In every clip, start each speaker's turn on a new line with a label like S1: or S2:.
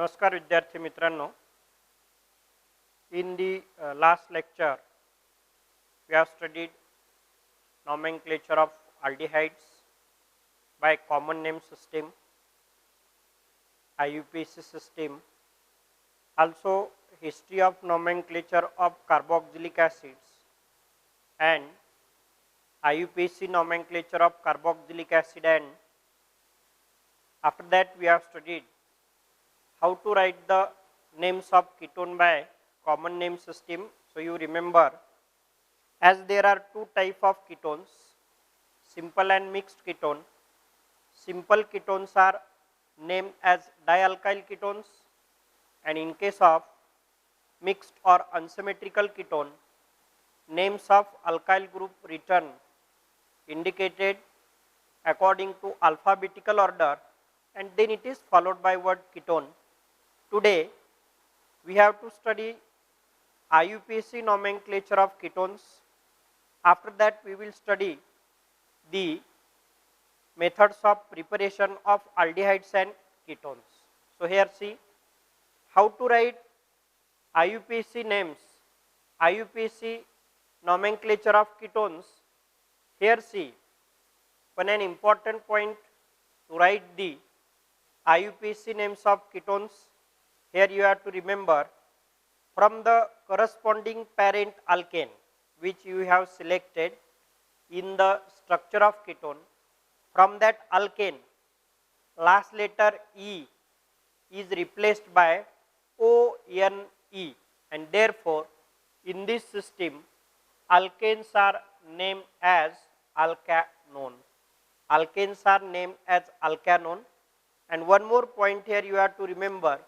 S1: नमस्कार विद्यार्थी मित्रांनो. In the last lecture we have studied nomenclature of aldehydes by common name system, IUPAC system, also history of nomenclature of carboxylic acids and IUPAC nomenclature of carboxylic acid, and after that we have studied how to write the names of ketone by common name system. So you remember, as there are two type of ketones, simple and mixed ketone. Simple ketones are named as dialkyl ketones, and in case of mixed or unsymmetrical ketone, names of alkyl group written indicated according to alphabetical order, and then it is followed by word ketone. Today we have to study IUPAC nomenclature of ketones. After that we will study the methods of preparation of aldehydes and ketones. So here see how to write IUPAC names, IUPAC nomenclature of ketones. Here see one an important point to write the IUPAC names of ketones. Here you have to remember, from the corresponding parent alkane which you have selected in the structure of ketone, from that alkane last letter E is replaced by ONE, and therefore in this system alkanes are named as alkanone. Alkanes are named as alkanone. And one more point here you have to remember,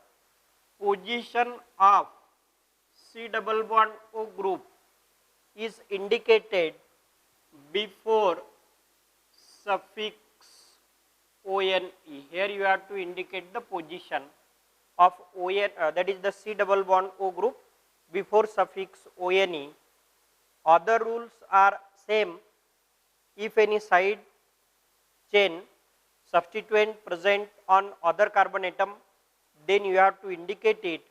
S1: position of C double bond O group is indicated before suffix ONE. Here you have to indicate the position of ON, that is the C double bond O group, before suffix ONE. Other rules are same. If any side chain substituent present on other carbon atom, then you have to indicate it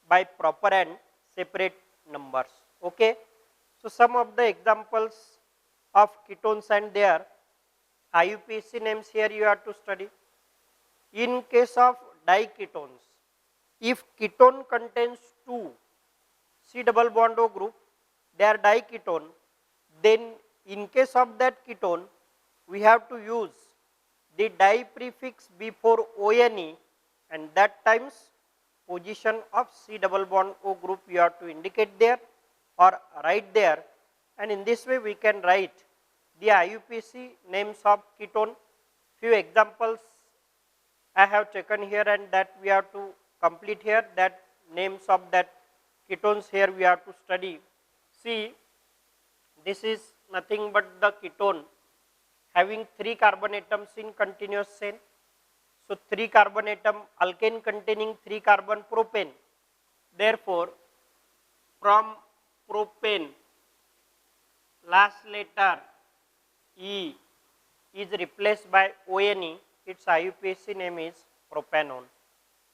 S1: by proper and separate numbers. Okay. So some of the examples of ketones and their IUPAC names here you have to study. In case of diketones, if ketone contains two C double bond O group, they are diketone, then in case of that ketone we have to use the di prefix before ONE, and that times position of C double bond O group you have to indicate there or write there, and in this way we can write the IUPAC names of ketone. Few examples I have taken here and that we have to complete here, that names of that ketones here we have to study. See, this is nothing but the ketone having 3 carbon atoms in continuous chain. So 3 carbon atom alkane containing 3 carbon propane. Therefore, from propane last letter E is replaced by ONE, its IUPAC name is propanone.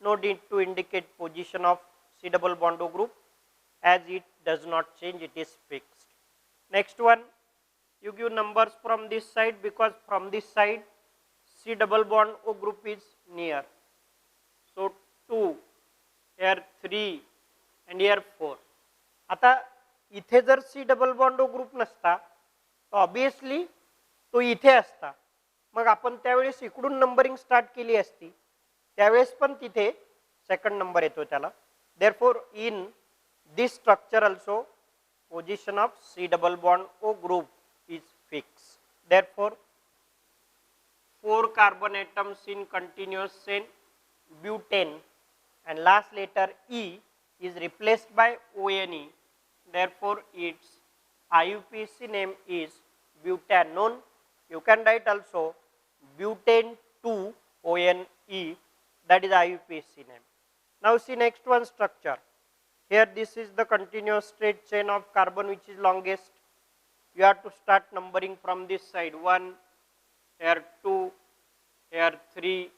S1: No need to indicate position of C double bond O group, as it does not change, it is fixed. Next one, you give numbers from this side, because from this side C double bond O group is near. So 2, here 3 and here 4. आता इथे जर C double bond O group नसता तो obviously तो इथे असता, मग आपण त्यावेळेस इकडून नंबरिंग स्टार्ट केली असती, त्यावेळेस पण तिथे सेकंड नंबर येतो त्याला. Therefore in this structure also position of C double bond O group is fixed. Therefore 4 carbon atoms in continuous chain butane, and last letter E is replaced by ONE. Therefore its IUPAC name is butanone. You can write also butane 2 ONE, that is IUPAC name. Now see next one structure. Here this is the continuous straight chain of carbon which is longest. You have to start numbering from this side, 1, here 2, here 3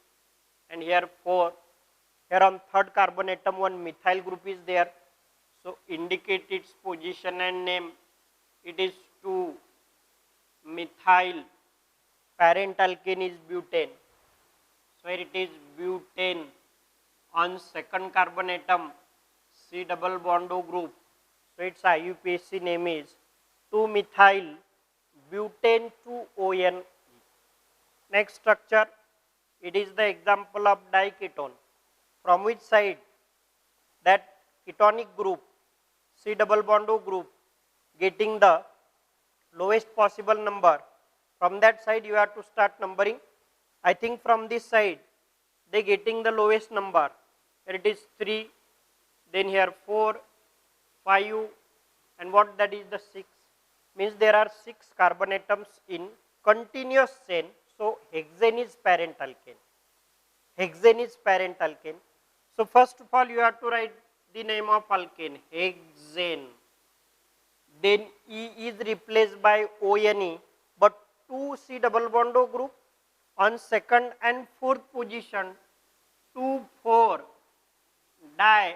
S1: and here 4. Here on third carbon atom one methyl group is there. So indicate its position and name. It is 2 methyl. Parent alkane is butane. So here it is butane. On second carbon atom C double bond O group. So its IUPAC name is 2 methyl butane 2ON. Next structure, it is the example of diketone. From which side? That ketonic group C double bond O group getting the lowest possible number. From that side you have to start numbering. I think from this side they getting the lowest number. Here it is 3, then here 4, 5, and what that is the 6. Means there are 6 carbon atoms in continuous chain. So hexane is parent alkane. Hexane is parent alkane. So first of all you have to write the name of alkane, hexane. Then E is replaced by ONE, but 2 C double bond O group on second and fourth position 2, 4 di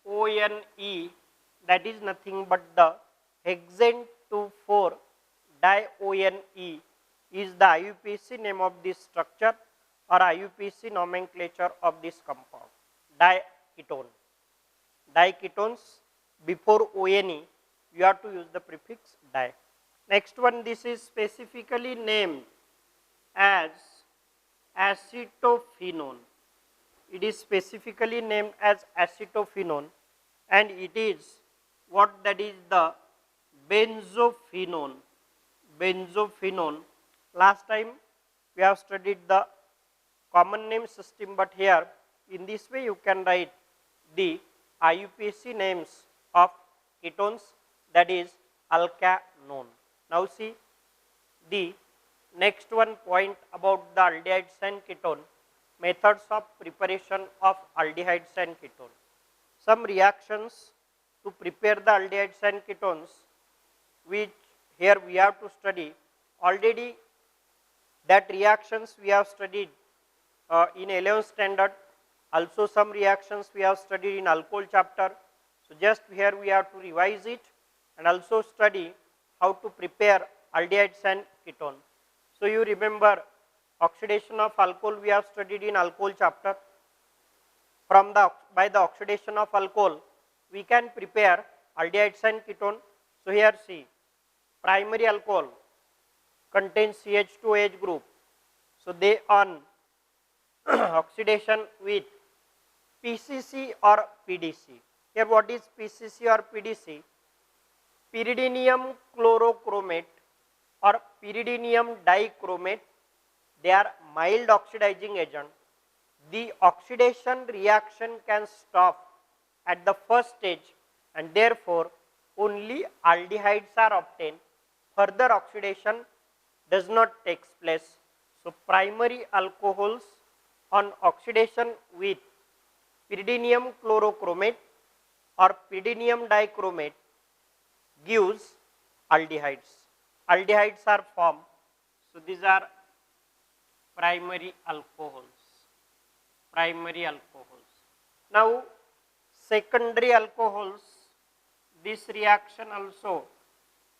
S1: ONE, that is nothing but the hexane 2, 4 di ONE is the IUPAC name of this structure or IUPAC nomenclature of this compound. Diketone. Diketones before ONE you have to use the prefix di. Next one, this is specifically named as acetophenone. It is specifically named as acetophenone and it is what that is the benzophenone. Benzophenone. Last time we have studied the common name system, but here in this way you can write the IUPAC names of ketones, that is alkanone. Now see the next one point about the aldehydes and ketone, methods of preparation of aldehydes and ketone. Some reactions to prepare the aldehydes and ketones, which here we have to study. Already that reactions we have studied in 11th standard. Also some reactions we have studied in alcohol chapter. So just here we have to revise it and also study how to prepare aldehydes and ketone. So you remember oxidation of alcohol we have studied in alcohol chapter. By the oxidation of alcohol we can prepare aldehydes and ketone. So here see, primary alcohol contains CH2OH group. So they on oxidation with PCC or PDC. Here what is PCC or PDC? Pyridinium chlorochromate or pyridinium dichromate. They are mild oxidizing agent. The oxidation reaction can stop at the first stage and therefore only aldehydes are obtained. Further oxidation does not take place. So primary alcohols on oxidation with pyridinium chlorochromate or pyridinium dichromate gives aldehydes. Aldehydes are formed. So these are primary alcohols. Primary alcohols. Now secondary alcohols, this reaction also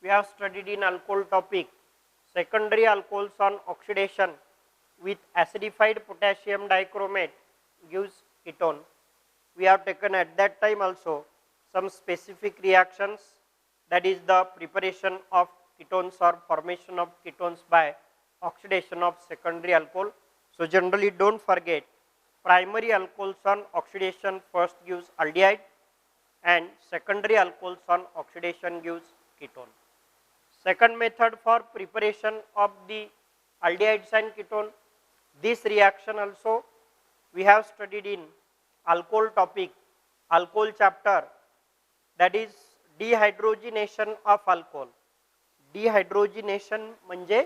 S1: we have studied in alcohol topic. Secondary alcohols on oxidation with acidified potassium dichromate gives ketone. We have taken at that time also some specific reactions, that is the preparation of ketones or formation of ketones by oxidation of secondary alcohol. So generally don't forget, primary alcohols on oxidation first gives aldehyde and secondary alcohols on oxidation gives ketone. Second method for preparation of the aldehydes and ketone, this reaction also we have studied in alcohol topic, alcohol chapter, that is dehydrogenation of alcohol. Dehydrogenation म्हणजे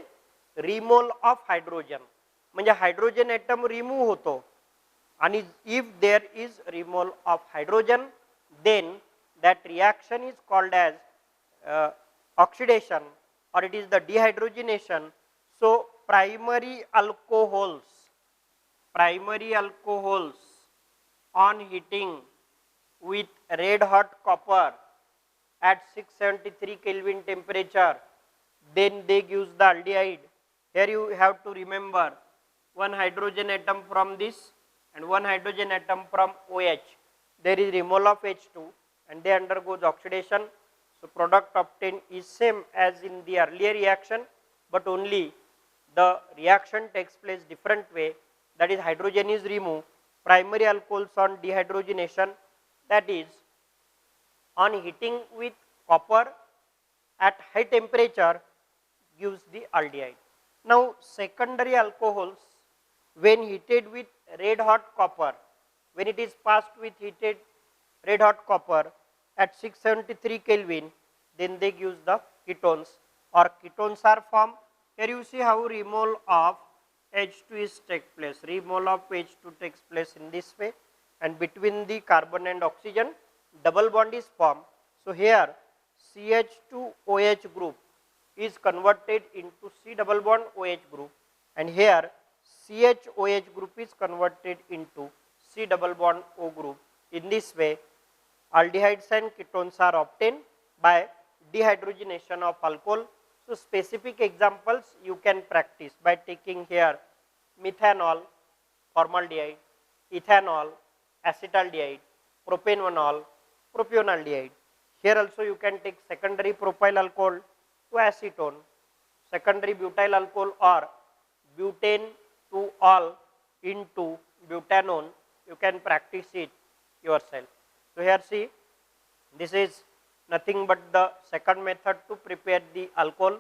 S1: removal of hydrogen, म्हणजे hydrogen atom remove होतो आणि if there is removal of hydrogen then that reaction is called as oxidation or it is the dehydrogenation. So primary alcohols on heating with red hot copper at 673 Kelvin temperature, then they gives the aldehyde. Here you have to remember one hydrogen atom from this and one hydrogen atom from OH. There is remole of H2 and they undergoes oxidation. So product obtained is same as in the earlier reaction, but only the reaction takes place different way. That is, hydrogen is removed, primary alcohols on dehydrogenation, that is on heating with copper at high temperature gives the aldehyde. Now secondary alcohols, when heated with red hot copper, when it is passed with heated red hot copper at 673 Kelvin, then they gives the ketones or ketones are formed. Here you see how remole of H2 is take place. Remole of H2 takes place in this way, and between the carbon and oxygen double bond is formed. So here CH2OH group is converted into C double bond OH group, and here CHOH group is converted into C double bond O group. In this way, aldehydes and ketones are obtained by dehydrogenation of alcohol. So specific examples you can practice by taking here methanol, formaldehyde, ethanol, acetaldehyde, propanol, propionaldehyde. Here also you can take secondary propyl alcohol to acetone, secondary butyl alcohol or butane to all into butanone. You can practice it yourself. So here see, this is nothing but the second method to prepare the alcohol.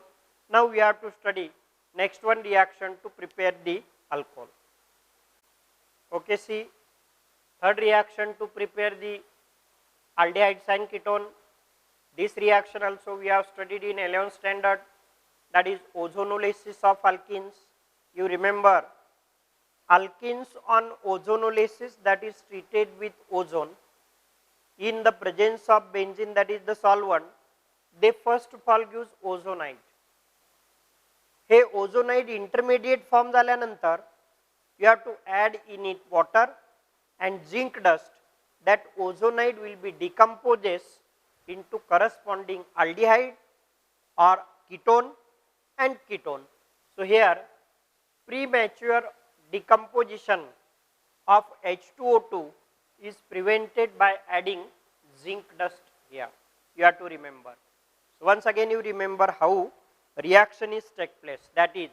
S1: Now we have to study next one reaction to prepare the alcohol. Okay, see, third reaction to prepare the aldehydes and ketone. This reaction also we have studied in 11th standard, that is ozonolysis of alkenes. You remember alkenes on ozonolysis, that is treated with ozone in the presence of benzene, that is the solvent, they first of all gives ozonide. हे ozonide intermediate form झाल्यानंतर you have to add in it water and zinc dust. That ozonide will be decomposes into corresponding aldehyde or ketone and ketone. So here premature decomposition of H2O2 is prevented by adding zinc dust here. You have to remember. So once again you remember how reaction is take place. That is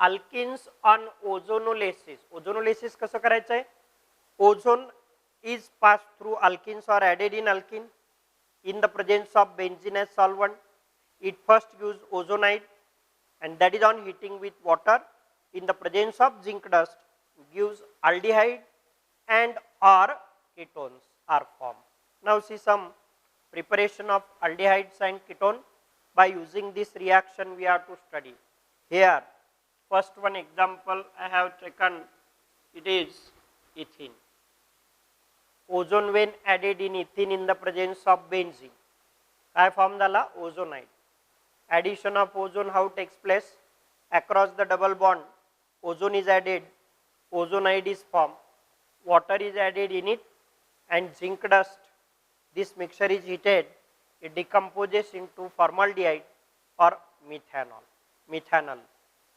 S1: alkenes on ozonolysis. Ozonolysis कसं करायचं आहे? Ozone is passed through alkenes or added in alkene in the presence of benzene as solvent. It first gives ozonide, and that is on heating with water in the presence of zinc dust gives aldehyde and or ketones are formed. Now see some preparation of aldehydes and ketone by using this reaction we have to study. Here first one example I have taken, it is ethene. Ozone when added in ethene in the presence of benzene, काय form झाला? ओझोनाइड. Addition of ozone how takes place? Across the double bond ozone is added, ozonide is formed, water is added in it and zinc dust. This mixture is heated, it decomposes into formaldehyde or methanol. Methanol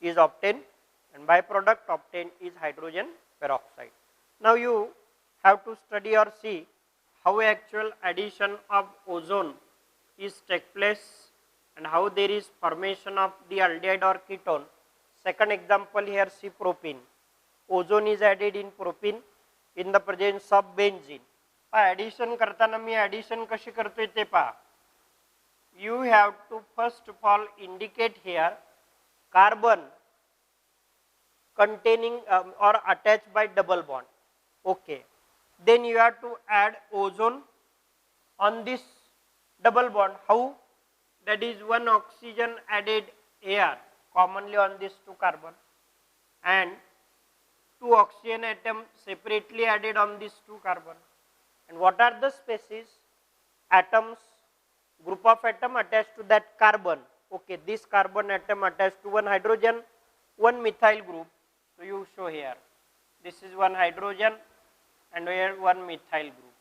S1: is obtained and byproduct obtained is hydrogen peroxide. Now you have to study or see how actual addition of ozone is take place and how there is formation of the aldehyde or ketone. Second example here, see propene. Ozone is added in propene in the presence of benzene. Addition करताना मी addition कशी करतोय ते पहा. You have to first of all indicate here carbon containing or attached by double bond. Okay. Then you have to add ozone on this double bond. How? That is one oxygen added here commonly on this two carbon and two oxygen atom separately added on this two carbon. And what are the species? Atoms, group of atom attached to that carbon. Okay, this carbon atom attached to one hydrogen, one methyl group. So you show here. This is one hydrogen and here one methyl group.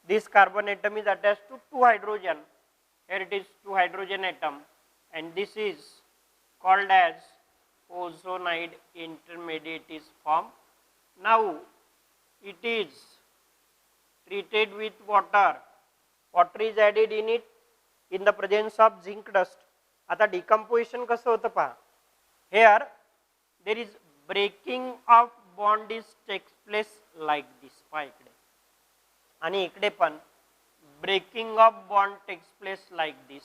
S1: This carbon atom is attached to two hydrogen. Here it is two hydrogen atom, and this is called as ozonide intermediate is formed. Now it is treated with water. Water is added in it in the presence of zinc dust. आता decomposition कसं होतं पहा. Here there is breaking of bond is takes place like this. पहा इकडे आणि इकडे पण breaking of bond takes place like this.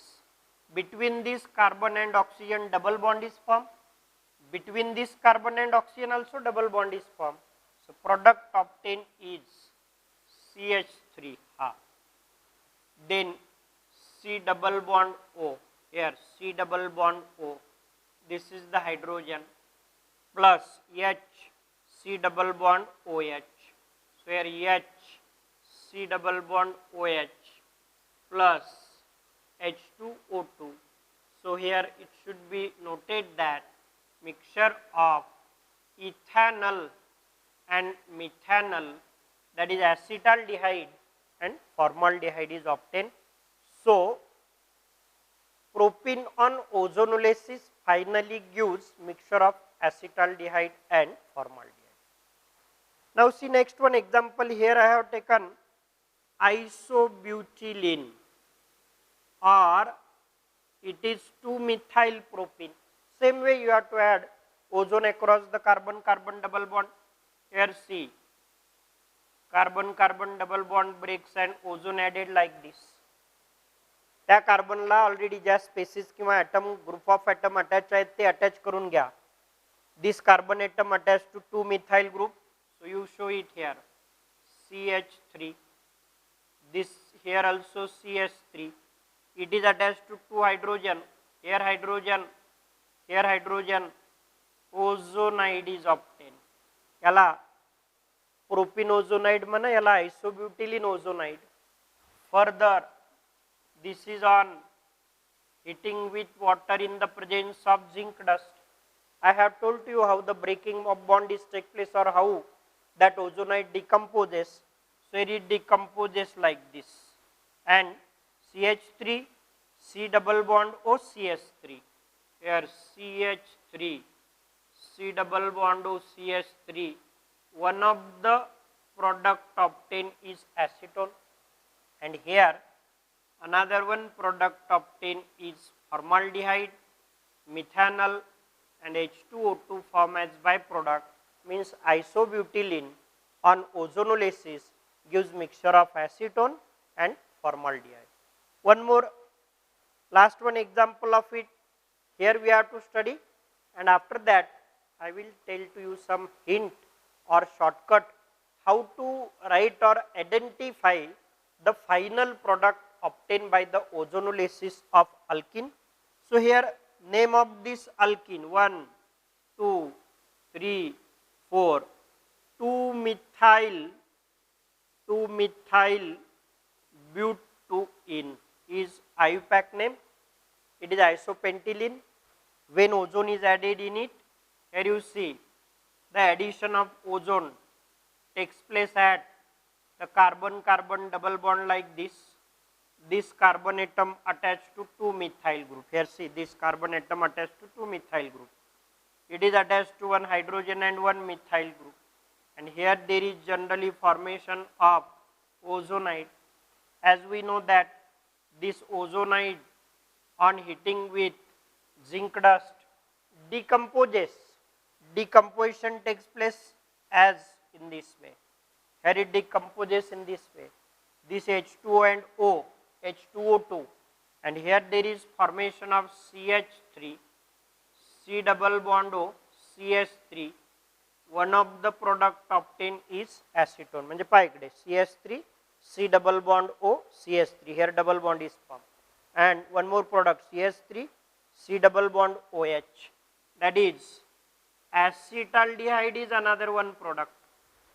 S1: Between this carbon and oxygen double bond is formed. Between this carbon and oxygen also double bond is formed. So product obtained is CH3. Then C double bond O. Here C double bond O. This is the hydrogen plus H C double bond OH. So here H C double bond OH plus H2O2. So here it should be noted that mixture of ethanol and methanol, that is acetaldehyde and formaldehyde, is obtained. So propene on ozonolysis finally gives mixture of acetaldehyde and formaldehyde. Now see next one example. Here I have taken isobutylene, or it is 2-methyl propene. Same way you have to add ozone across the carbon-carbon double bond. Here see, carbon-carbon double bond breaks and ozone added like this. त्या कार्बनला already ज्या species किंवा atom group of atom attach आहेत ते attach करून घ्या. This carbon atom attach to 2-methyl group. So you show it here, CH3. This here also CH3. It is attached to 2 hydrogen. Here hydrogen, here hydrogen. Ozonide is obtained. याला propene ozonide म्हणा, याला isobutylene ozonide. Further, this is on heating with water in the presence of zinc dust. I have told you how the breaking of bond is take place, or how that ozonide decomposes. So it decomposes like this, and CH3 C double bond O CH3. Here CH3 C double bond O CH3. One of the product obtained is acetone, and here another one product obtained is formaldehyde, methanol, and H2O2 form as byproduct. Means isobutylene on ozonolysis gives mixture of acetone and formaldehyde. One more, last one example of it. Here we have to study, and after that I will tell to you some hint or shortcut how to write or identify the final product obtained by the ozonolysis of alkene. So here name of this alkene 1, 2, 3, 4, 2-methyl butene is IUPAC name. It is isopentylene. When ozone is added in it, here you see the addition of ozone takes place at the carbon-carbon double bond like this. This carbon atom attached to 2-methyl group. Here see, this carbon atom attached to 2-methyl group. It is attached to one hydrogen and one methyl group. And here there is generally formation of ozonide. As we know that this ozonide on heating with zinc dust decomposes. Decomposition takes place as in this way. Here it decomposes in this way. This H2O and O, H2O2, and here there is formation of CH3, C double bond O, CH3. One of the product obtained is acetone. म्हणजे पहा इकडे CH3, C double bond O, CH3. Here double bond is formed. And one more product, CH3, C double bond OH. That is acetaldehyde is another one product.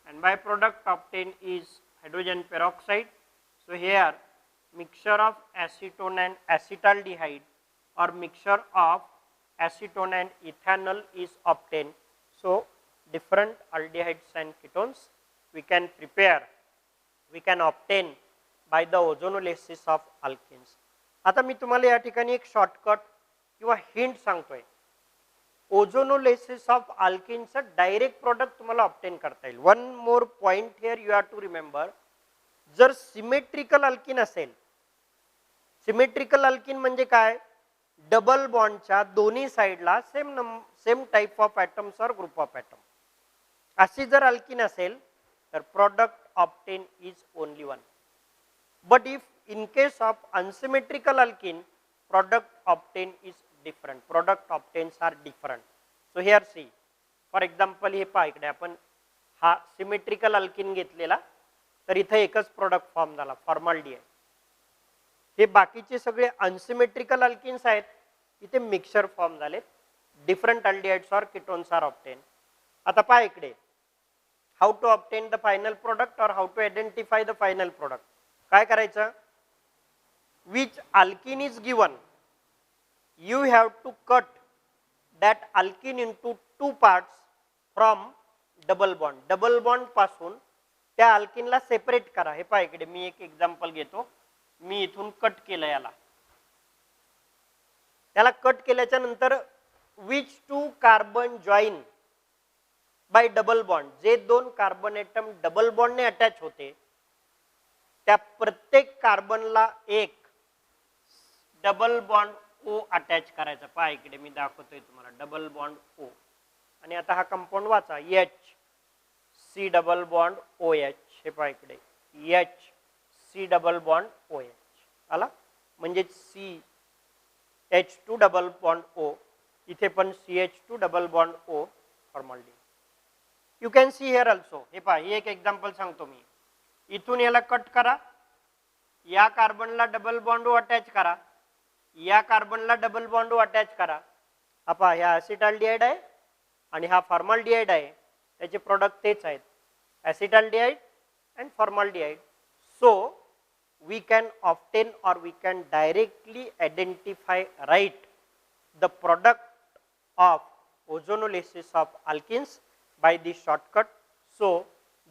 S1: And byproduct obtained is hydrogen peroxide. So here mixture of acetone and acetaldehyde, or mixture of acetone and ethanol is obtained. So different aldehydes and ketones we can prepare we can obtain by the ozonolysis of alkenes. आता मी तुम्हाला या ठिकाणी एक shortcut किंवा hint सांगतोय. Ozonolysis of अल्किनचं direct product तुम्हाला obtain करता येईल. One more point here you have to remember, जर सिमेट्रिकल अल्किन असेल, सिमेट्रिकल अल्किन म्हणजे काय, डबल बॉन्डच्या दोन्ही साइडला सेम टाइप ऑफ ॲटम्स और ग्रुप ऑफ ॲटम, अशी जर अल्किन असेल तर product obtain is only one. But if in case of unsymmetrical alkene, product obtained is different, product obtains are different. So here see, for example हे पहा, इकडे आपण हा symmetrical alkene घेतलेला, तर इथे एकच प्रोडक्ट फॉर्म झाला, फॉर्मल्डिहाइड. हे बाकीचे सगळे अनसिमेट्रिकल अल्किन्स आहेत, इथे मिक्सचर फॉर्म झाले, डिफरंट अल्डिहाइड्स और कीटोन्स आर ऑब्टेन. आता पहा इकडे, how to obtain the final product और how to identify the final product. काय करायचं, which alkene is given, you have to cut that alkene into two parts from double bond. Double bond पासून त्या अल्किनला separate करा. हे पहा इकडे मी एक example घेतो, मी इथून कट केलं याला, त्याला कट केल्याच्या नंतर which two carbon join by double bond, जे दोन कार्बन एटम डबल बॉन्डने अटॅच होते त्या प्रत्येक कार्बनला एक डबल बॉन्ड ओ अटॅच करायचा. पहा इकडे मी दाखवतोय तुम्हाला, डबल बॉन्ड ओ. आणि आता हा कंपाऊंड वाचा, H C double bond O H. हे पहा इकडे H C double bond O H आला, म्हणजे C H two double bond O, इथे पण C H two double bond O formaldehyde. You can see here also. हे पहा, ही एक एक्झाम्पल सांगतो मी, इथून याला कट करा, या कार्बनला डबल बॉन्ड ओ अटॅच करा, या कार्बनला डबल बॉन्ड अटॅच करा. हा पहा, हा ॲसिटाल्डिहाइड आहे आणि हा फॉर्मल्डिहाइड आहे, त्याचे प्रोडक्ट तेच आहेत, acetaldehyde and formaldehyde. So we can obtain और we can directly identify right the product of ozonolysis of alkenes by this shortcut. So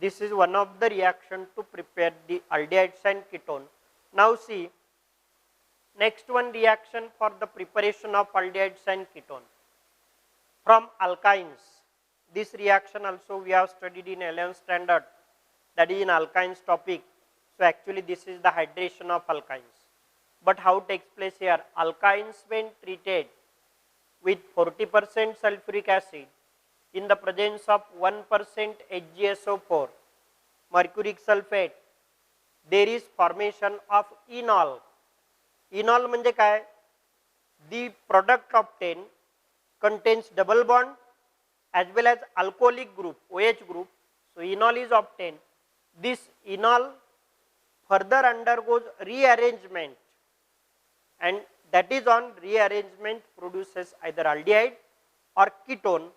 S1: this is one of the reaction to prepare the aldehydes and ketone. Now see, next one reaction for the preparation of aldehydes and ketone from alkynes. This reaction also we have studied in 11th standard, that is in alkynes topic. So actually this is the hydration of alkynes. But how takes place here? Alkynes when treated with 40% sulfuric acid in the presence of 1% HgSO4, mercuric sulfate, there is formation of enol. Enol म्हणजे काय? The product obtained contains double bond as well as alcoholic group, OH group. So enol is obtained. This enol further undergoes rearrangement, and that is on rearrangement produces either aldehyde or ketone.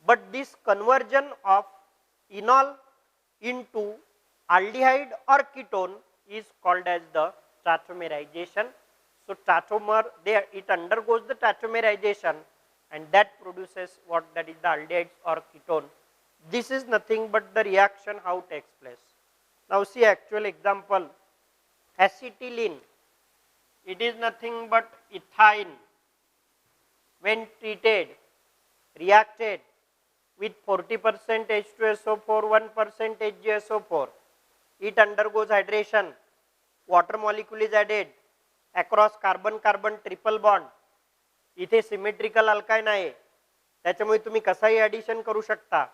S1: But this conversion of enol into aldehyde or ketone is called as the tautomerization. So tautomer, there it undergoes the tautomerization, and that produces what, that is the aldehydes or ketone. This is nothing but the reaction how takes place. Now see actual example, acetylene, it is nothing but ethyne when treated, reacted with 40% H2SO4, 1% HgSO4, it undergoes hydration, water molecule is added across carbon-carbon triple bond. इथे symmetrical alkyne आहे, त्याच्यामुळे तुम्ही कसाही addition करू शकता.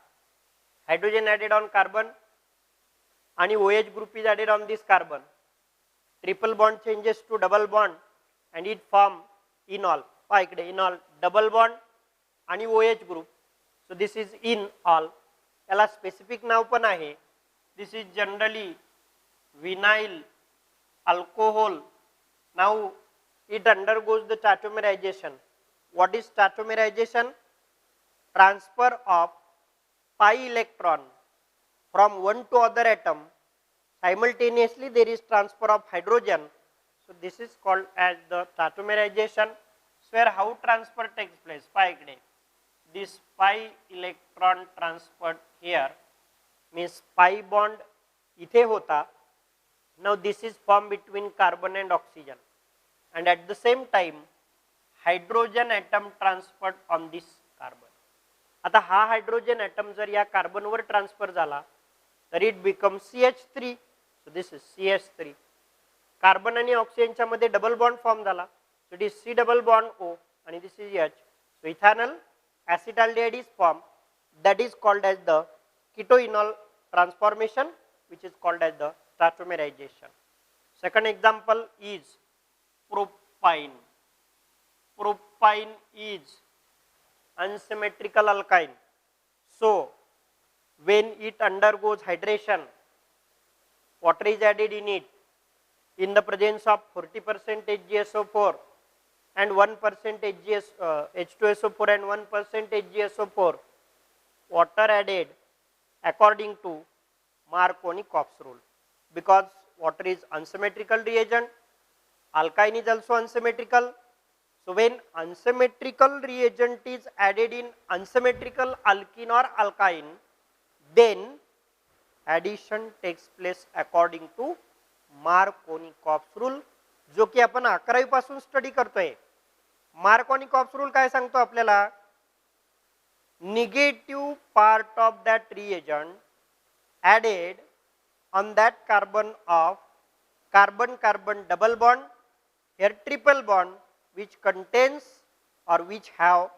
S1: Hydrogen added on carbon आणि OH group is added on this carbon. Triple bond changes to double bond and it form enol. पहा इकडे enol, double bond आणि OH group. So this is enol. याला specific नाव पण आहे. This is generally vinyl alcohol. Now it undergoes the tautomerization. What is tautomerization? Transfer of pi electron from one to other atom. Simultaneously there is transfer of hydrogen. So this is called as the tautomerization. So where how transfer takes place? Pi इकडे. This pi electron transferred here means pi bond इथे होता Now this is formed between carbon and oxygen, and at the same time hydrogen atom transferred on this carbon. आता हा hydrogen atom जर या कार्बनवर transfer झाला तर it becomes CH3. So this is CH3. Carbon आणि ऑक्सिजनच्या मध्ये डबल बॉन्ड फॉर्म झाला, so it is C double bond O आणि this is H. So ethanol acetaldehyde is formed, that is called as the ketoenol transformation, which is called as the tautomerization. Second example is propyne. Propyne is unsymmetrical alkyne. So when it undergoes hydration, water is added in it in the presence of 40% HgSO4 and 1% H2SO4 and 1% HgSO4. Water added according to Markovnikov rule, because water is unsymmetrical reagent, alkyne is also unsymmetrical. So when unsymmetrical reagent is added in unsymmetrical alkene or alkyne, then addition takes place according to Markovnikov rule, जो की आपण 11वी पासून study करतोय. Markovnikov rule काय सांगतो आपल्याला, negative part of that reagent added on that carbon of carbon carbon double bond, here triple bond which contains or which have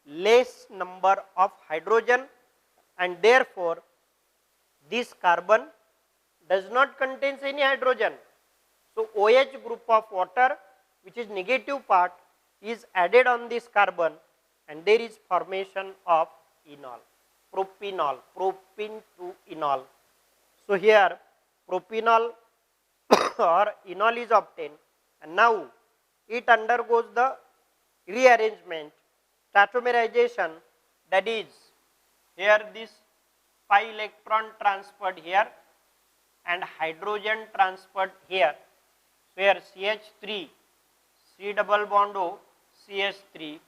S1: less number of hydrogen, and therefore this carbon does not contains any hydrogen. So OH group of water, which is negative part, is added on this carbon and there is formation of enol, propinol, propene to enol. So here propinol or enol is obtained, and now it undergoes the rearrangement, tautomerization, that is here this pi electron transferred here and hydrogen transferred here. So here CH3, C double bond O, CH3,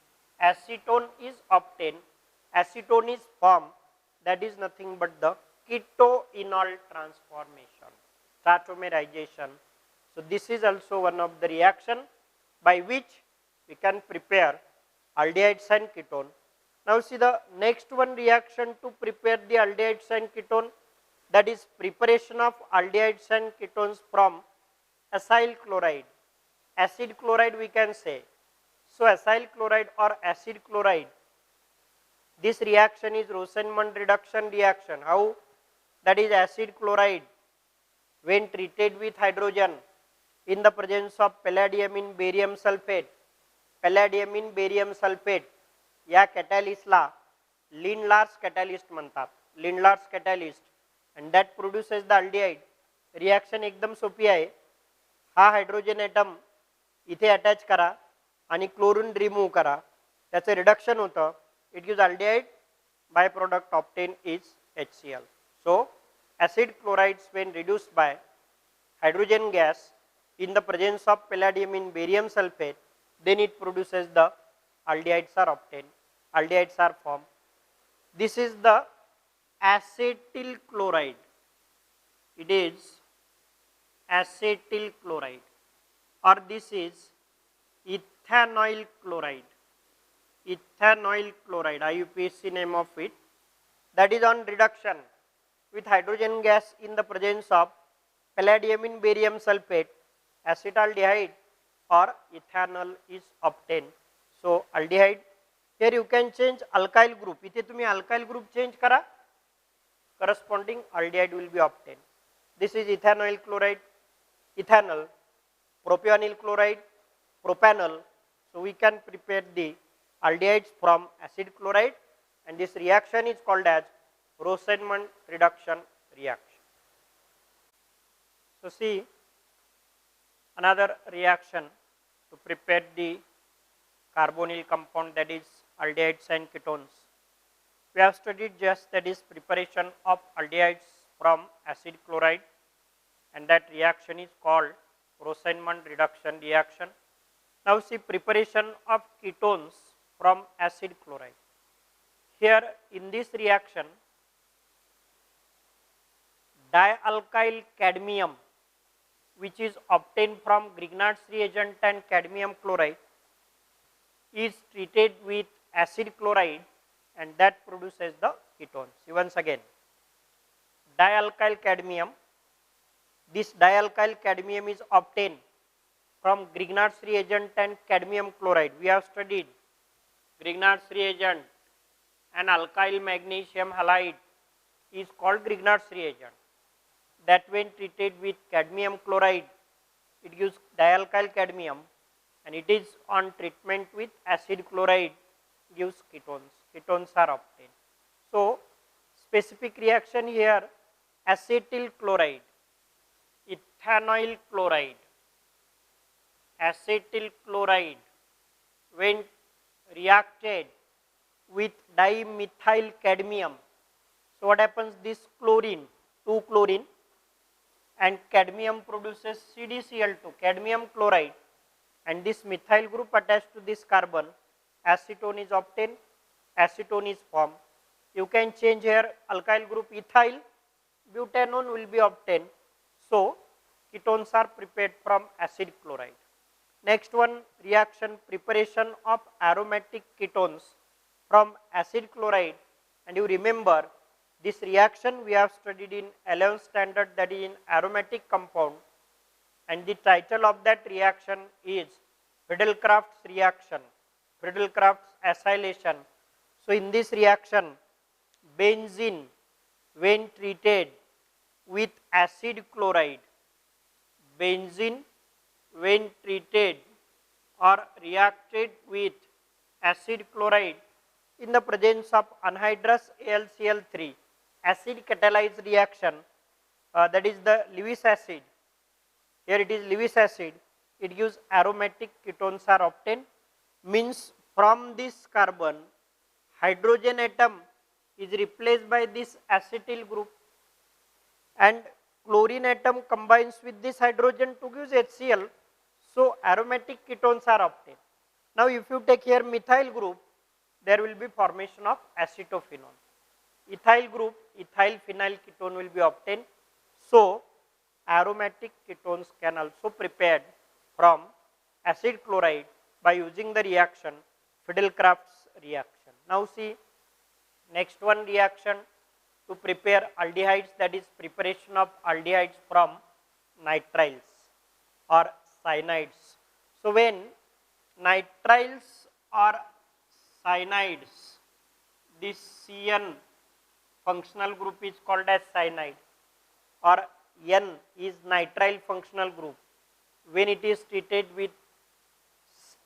S1: acetone is obtained, acetone is formed, that is nothing but the ketoenol transformation, tautomerization. So this is also one of the reaction by which we can prepare aldehydes and ketone. Now see the next one reaction to prepare the aldehydes and ketone, that is preparation of aldehydes and ketones from acyl chloride, acid chloride we can say. So acyl chloride or acid chloride, this reaction is Rosenmund reduction reaction. How? That is acid chloride when treated with hydrogen in the presence of palladium barium sulfate, palladium barium sulfate या कॅटॅलिस्टला Lindlar's catalyst म्हणतात, Lindlar's catalyst, and that produces the aldehyde. Reaction एकदम सोपी आहे. हा hydrogen atom इथे attach करा आणि chlorine remove करा, त्याचं रिडक्शन होतं, it gives aldehyde. By product obtain is HCl. So acid chlorides when reduced by hydrogen gas in the presence of palladium barium sulfate, then it produces the aldehydes are obtained, aldehydes are formed. This is the acetyl chloride, it is acetyl chloride, or this is ethanoyl chloride, ethanoyl chloride, IUPAC name of it, that is on reduction with hydrogen gas in the presence of palladium barium sulfate, acetaldehyde or ethanol is obtained. So aldehyde, here you can change alkyl group, इथे तुम्ही alkyl group change करा, corresponding aldehyde will be obtained. This is ethanoyl chloride, ethanol, propionyl chloride, propanol. So we can prepare the aldehydes from acid chloride, and this reaction is called as Rosenmund reduction reaction. So see another reaction to prepare the carbonyl compound, that is aldehydes and ketones. We have studied just, that is preparation of aldehydes from acid chloride, and that reaction is called Rosenmund reduction reaction. Now see preparation of ketones from acid chloride. Here in this reaction, dialkyl cadmium which is obtained from Grignard's reagent and cadmium chloride is treated with acid chloride and that produces the ketones. Once again, dialkyl cadmium, this dialkyl cadmium is obtained from Grignard's reagent and cadmium chloride. We have studied Grignard's reagent and alkyl magnesium halide is called Grignard's reagent. That when treated with cadmium chloride, it gives dialkyl cadmium, and it is on treatment with acid chloride gives ketones. Ketones are obtained. So, specific reaction here, acetyl chloride, ethanoyl chloride, acetyl chloride when reacted with dimethyl cadmium. So, what happens? This chlorine, 2 chlorine and cadmium produces CdCl2, cadmium chloride, and this methyl group attached to this carbon, acetone is obtained, acetone is formed. You can change here alkyl group ethyl, butanone will be obtained. So, ketones are prepared from acid chloride. Next one, reaction preparation of aromatic ketones from acid chloride, and you remember this reaction we have studied in 11th standard, that is in aromatic compound, and the title of that reaction is Friedel-Crafts reaction, Friedel-Crafts acylation. So, in this reaction, benzene when treated with acid chloride, benzene when treated or reacted with acid chloride in the presence of anhydrous AlCl3, acid catalyzed reaction, that is the Lewis acid. Here it is Lewis acid, it gives aromatic ketones are obtained, means from this carbon hydrogen atom is replaced by this acetyl group and chlorine atom combines with this hydrogen to give HCl. So, aromatic ketones are obtained. Now, if you take here methyl group, there will be formation of acetophenone. Ethyl group, ethyl phenyl ketone will be obtained. So, aromatic ketones can also prepared from acid chloride by using the reaction Friedel-Crafts reaction. Now, see next one reaction to prepare aldehydes, that is preparation of aldehydes from nitriles or cyanides. So, when nitriles or cyanides, this CN functional group is called as cyanide, or N is nitrile functional group. When it is treated with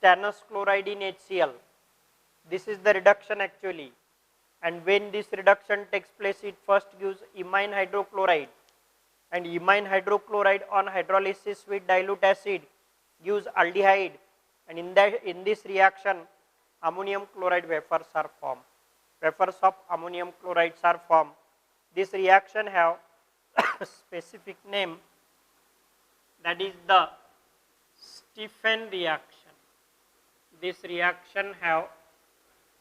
S1: stannous chloride in HCl, this is the reduction actually, and when this reduction takes place, it first gives imine hydrochloride, and imine hydrochloride on hydrolysis with dilute acid gives aldehyde, and in this reaction ammonium chloride vapors are formed. Vapors of ammonium chlorides are formed. This reaction have specific name, that is the Stephen reaction. This reaction have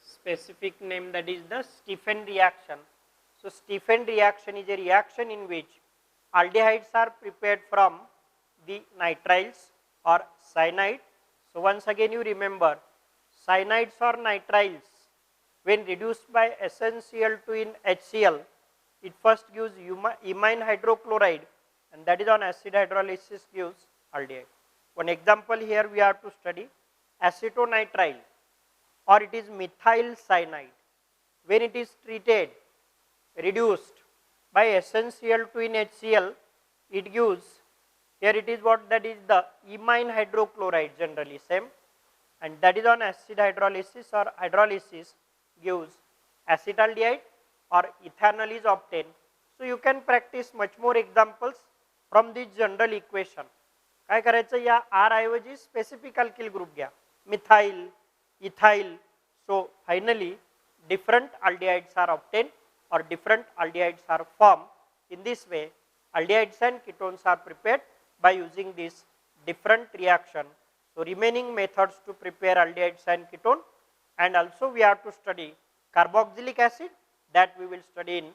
S1: specific name, that is the Stephen reaction. So, Stephen reaction is a reaction in which aldehydes are prepared from the nitriles or cyanide. So, once again you remember, cyanides or nitriles when reduced by SnCl2 in HCl, it first gives imine hydrochloride, and that is on acid hydrolysis gives aldehyde. One example here we have to study acetonitrile, or it is methyl cyanide. When it is treated, reduced by SnCl2 in HCl, it gives, here it is what, that is the imine hydrochloride generally same, and that is on acid hydrolysis or hydrolysis gives acetaldehyde or ethanol is obtained. So, you can practice much more examples from this general equation. काय करायचं, या R ऐवजी specific alkyl group घ्या, methyl, ethyl. So, finally different aldehydes are obtained or different aldehydes are formed. In this way, aldehydes and ketones are prepared by using this different reaction. So, remaining methods to prepare aldehydes and ketone, and also we have to study carboxylic acid, that we will study in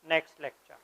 S1: next lecture.